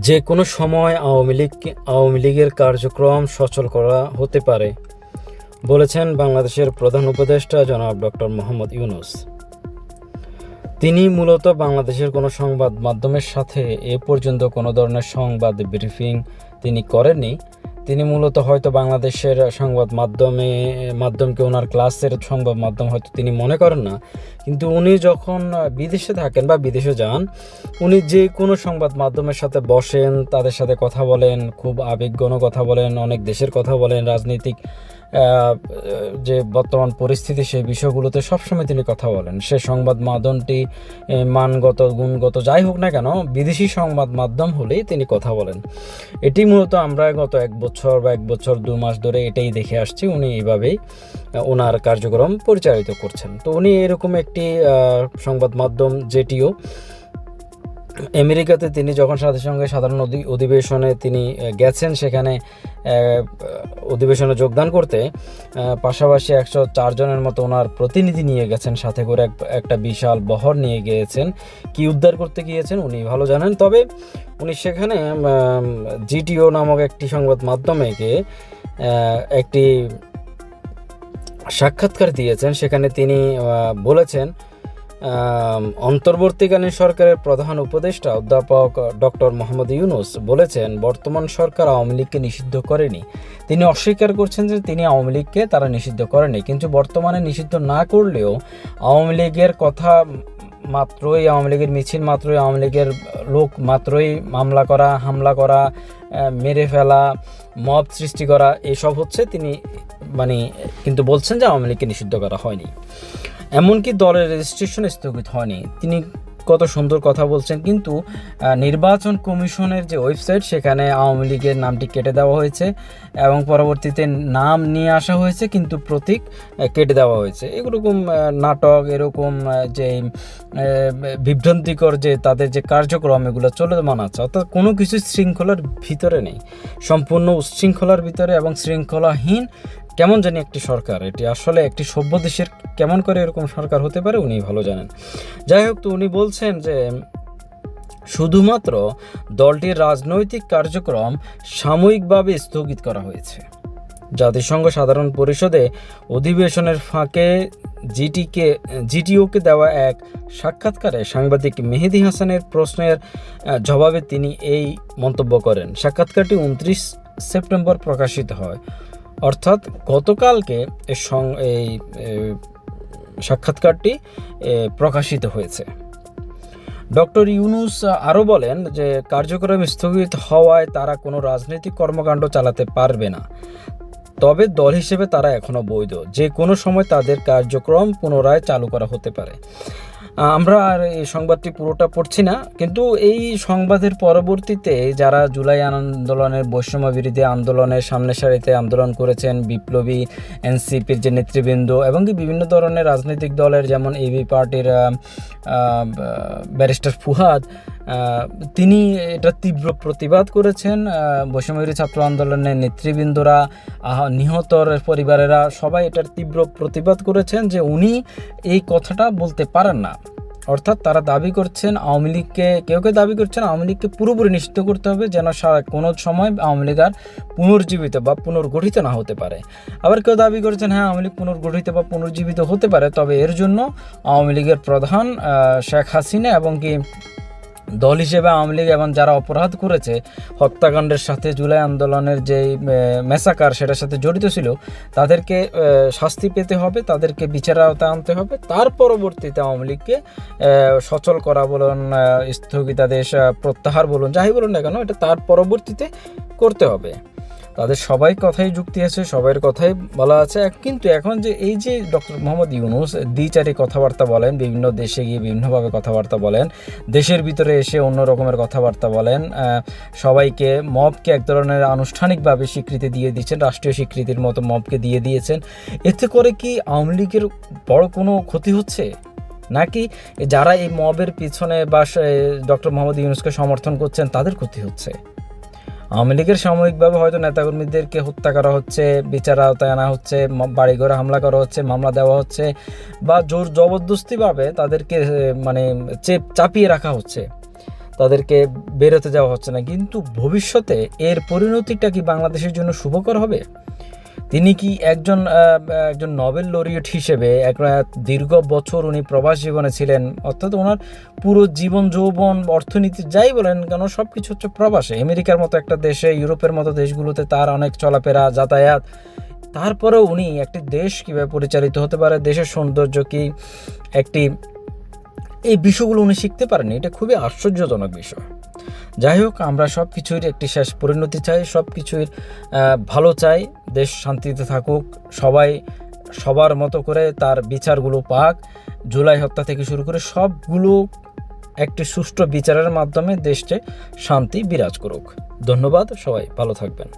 যে কোনো সময় আওয়ামী লীগের কার্যক্রম সচল করা হতে পারে বলেছেন বাংলাদেশের প্রধান উপদেষ্টা জনাব ডক্টর মোহাম্মদ ইউনূস। তিনি মূলত বাংলাদেশের কোনো সংবাদ মাধ্যমের সাথে এ পর্যন্ত কোনো ধরনের সংবাদ ব্রিফিং তিনি করেননি। তিনি মূলত হয়তো বাংলাদেশের সংবাদ মাধ্যমকে ওনার ক্লাসের সংবাদ মাধ্যম হয়তো তিনি মনে করেন না, কিন্তু উনি যখন বিদেশে থাকেন বা বিদেশে যান, উনি যে কোনো সংবাদ মাধ্যমের সাথে বসেন, তাদের সাথে কথা বলেন, খুব আবেগঘন কথা বলেন, অনেক দেশের কথা বলেন, রাজনৈতিক যে বর্তমান পরিস্থিতি সেই বিষয়গুলোতে সবসময় তিনি কথা বলেন। সে সংবাদ মাধ্যমটি মানগত গুণগত যাই হোক না কেন, বিদেশি সংবাদ মাধ্যম হলেই তিনি কথা বলেন। এটি মূলত আমরা গত 1 বছর বা 1 বছর 2 মাস ধরে এটাই দেখে আসছি। উনি এইভাবেই ওনার কার্যক্রম পরিচালিত করছেন। তো উনি এরকম একটি সংবাদ মাধ্যম, যেটিও আমেরিকাতে তিনি যখন জাতিসংঘের সাধারণ অধিবেশনে তিনি গেছেন, সেখানে অধিবেশনে যোগদান করতে পাশাপাশি 104 জনের মতো ওনার প্রতিনিধি নিয়ে গেছেন, সাথে করে একটা বিশাল বহর নিয়ে গিয়েছেন। কি উদ্ধার করতে গিয়েছেন উনি ভালো জানেন। তবে উনি সেখানে জিটিও নামক একটি সংবাদ মাধ্যমেকে একটি সাক্ষাৎকার দিয়েছেন। সেখানে তিনি বলেছেন, অন্তর্বর্তীকালীন সরকারের প্রধান উপদেষ্টা অধ্যাপক ডক্টর মোহাম্মদ ইউনূস বলেছেন, বর্তমান সরকার আওয়ামী লীগকে নিষিদ্ধ করেনি। তিনি অস্বীকার করছেন যে তিনি আওয়ামী লীগকে তারা নিষিদ্ধ করেনি, কিন্তু বর্তমানে নিষিদ্ধ না করলেও আওয়ামী লীগের কথা মাত্রই, আওয়ামী লীগের মিছিল মাত্রই, আওয়ামী লীগের লোক মাত্রই হামলা করা, মেরে ফেলা, মব সৃষ্টি করা, এসব হচ্ছে। তিনি কিন্তু বলছেন যে আওয়ামী লীগকে নিষিদ্ধ করা হয়নি, এমনকি দলের রেজিস্ট্রেশন স্থগিত হয়নি। তিনি কত সুন্দর কথা বলছেন, কিন্তু নির্বাচন কমিশনের যে ওয়েবসাইট, সেখানে আওয়ামী লীগের নামটি কেটে দেওয়া হয়েছে এবং পরবর্তীতে নাম নিয়ে আসা হয়েছে, কিন্তু প্রতীক কেটে দেওয়া হয়েছে। এরকম নাটক, এরকম যে বিভ্রান্তিকর যে তাদের যে কার্যক্রম, এগুলো চলে মানাচ্ছে। অর্থাৎ কোনো কিছু শৃঙ্খলার ভিতরে নেই, সম্পূর্ণ উচ্ছৃঙ্খলার ভিতরে এবং শৃঙ্খলাহীন কেমন জানি একটি সরকার। এটি আসলে একটি সভ্য দেশের কেমন করে এরকম সরকার হতে পারে উনি ভালো জানেন। যাই হোক, তো উনি বলছেন যে শুধুমাত্র দলটির রাজনৈতিক কার্যক্রম সাময়িকভাবে স্থগিত করা হয়েছে। জাতিসংঘ সাধারণ পরিষদে অধিবেশনের ফাঁকে জিটিওকে দেওয়া এক সাক্ষাৎকারে সাংবাদিক মেহেদী হাসানের প্রশ্নের জবাবে তিনি এই মন্তব্য করেন। সাক্ষাৎকারটি 29 সেপ্টেম্বর প্রকাশিত হয়, অর্থাৎ গতকালকে এই সাক্ষাৎকারটি প্রকাশিত হয়েছে। ডক্টর ইউনূস আরও বলেন যে কার্যক্রম স্থগিত হওয়ায় তারা কোনো রাজনৈতিক কর্মকাণ্ড চালাতে পারবে না, তবে দল হিসেবে তারা এখনও বৈধ। যে কোনো সময় তাদের কার্যক্রম পুনরায় চালু করা হতে পারে। আমরা আর এই সংবাদটি পুরোটা পড়ছি না, কিন্তু এই সংবাদের পরবর্তীতে যারা জুলাই আন্দোলনের, বৈষম্য বিরোধী আন্দোলনের সামনের সারিতে আন্দোলন করেছেন, বিপ্লবী এনসিপির যে নেতৃবৃন্দ এবং বিভিন্ন ধরনের রাজনৈতিক দলের, যেমন এবি পার্টির ব্যারিস্টার ফুহাদ, তিনি এটা তীব্র প্রতিবাদ করেছেন। বৈষম্যবিরোধী ছাত্র আন্দোলনের নেতৃবৃন্দরা, নিহতর পরিবারেরা সবাই এটার তীব্র প্রতিবাদ করেছেন যে উনি এই কথাটা বলতে পারেন না। অর্থাৎ তারা দাবি করছেন আওয়ামী লীগকে, কেউ দাবি করছেন আওয়ামী লীগকে পুরোপুরি নিষিদ্ধ করতে হবে, যেন কোনো সময় আওয়ামী লীগ আর পুনর্জীবিত বা পুনর্গঠিত না হতে পারে। আবার কেউ দাবি করছেন হ্যাঁ, আওয়ামী লীগ পুনর্গঠিত বা পুনর্জীবিত হতে পারে, তবে এর জন্য আওয়ামী লীগের প্রধান শেখ হাসিনা এবং দল হিসেবে আওয়ামী লীগ এবং যারা অপরাধ করেছে, হত্যাকাণ্ডের সাথে, জুলাই আন্দোলনের যে ম্যাসাকার সেটার সাথে জড়িত ছিল, তাদেরকে শাস্তি পেতে হবে, তাদেরকে বিচারের আওতায় আনতে হবে। তার পরবর্তীতে আওয়ামী লীগকে সচল করা বলুন, স্থগিতাদেশ প্রত্যাহার বলুন, যাই বলুন না কেন, এটা তার পরবর্তীতে করতে হবে। তাদের সবাই কথাই যুক্তি আছে, সবার কথাই বলা আছে। কিন্তু এখন যে এই যে ডক্টর মোহাম্মদ ইউনূস দ্বিচারি কথাবার্তা বলেন, বিভিন্ন দেশে গিয়ে বিভিন্নভাবে কথাবার্তা বলেন, দেশের ভিতরে এসে অন্য রকমের কথাবার্তা বলেন, সবাইকে, মবকে এক ধরনের আনুষ্ঠানিকভাবে স্বীকৃতি দিয়ে দিচ্ছেন, রাষ্ট্রীয় স্বীকৃতির মতো মবকে দিয়ে দিয়েছেন। এতে করে কি আওয়ামী লীগের বড় কোনো ক্ষতি হচ্ছে, নাকি যারা এই মবের পিছনে বা ডক্টর মোহাম্মদ ইউনূসকে সমর্থন করছেন তাদের ক্ষতি হচ্ছে? আওয়ামী লীগের সাময়িকভাবে হয়তো নেতাকর্মীদেরকে হত্যা করা হচ্ছে, বিচার আওতায় আনা হচ্ছে, বাড়িঘরে হামলা করা হচ্ছে, মামলা দেওয়া হচ্ছে, বা জোর জবরদস্তিভাবে তাদেরকে চাপিয়ে রাখা হচ্ছে। তাদেরকে বেরোতে যাওয়া হচ্ছে না, কিন্তু ভবিষ্যতে এর পরিণতিটা কি বাংলাদেশের জন্য শুভকর হবে? তিনি কি একজন নোবেল লরিয়েট হিসেবে দীর্ঘ বছর উনি প্রবাস জীবনে ছিলেন, অর্থাৎ ওনার পুরো জীবন যৌবন অর্থনীতি যাই বলেন কেন সব কিছু হচ্ছে প্রবাসে। আমেরিকার মতো একটা দেশে, ইউরোপের মতো দেশগুলোতে তার অনেক চলাফেরা যাতায়াত, তারপরেও উনি একটি দেশ কীভাবে পরিচালিত হতে পারে, দেশের সৌন্দর্য কি, এই বিষয়গুলো উনি শিখতে পারেননি। এটা খুবই আশ্চর্যজনক বিষয়। যাই হোক, আমরা সব কিছুর একটি শেষ পরিণতি চাই, সব কিছুর ভালো চাই, দেশ শান্তিতে থাকুক, সবাই সবার মতো করে তার বিচারগুলো পাক। জুলাই হত্যা থেকে শুরু করে সবগুলো একটি সুষ্ঠু বিচারের মাধ্যমে দেশে শান্তি বিরাজ করুক। ধন্যবাদ, সবাই ভালো থাকবেন।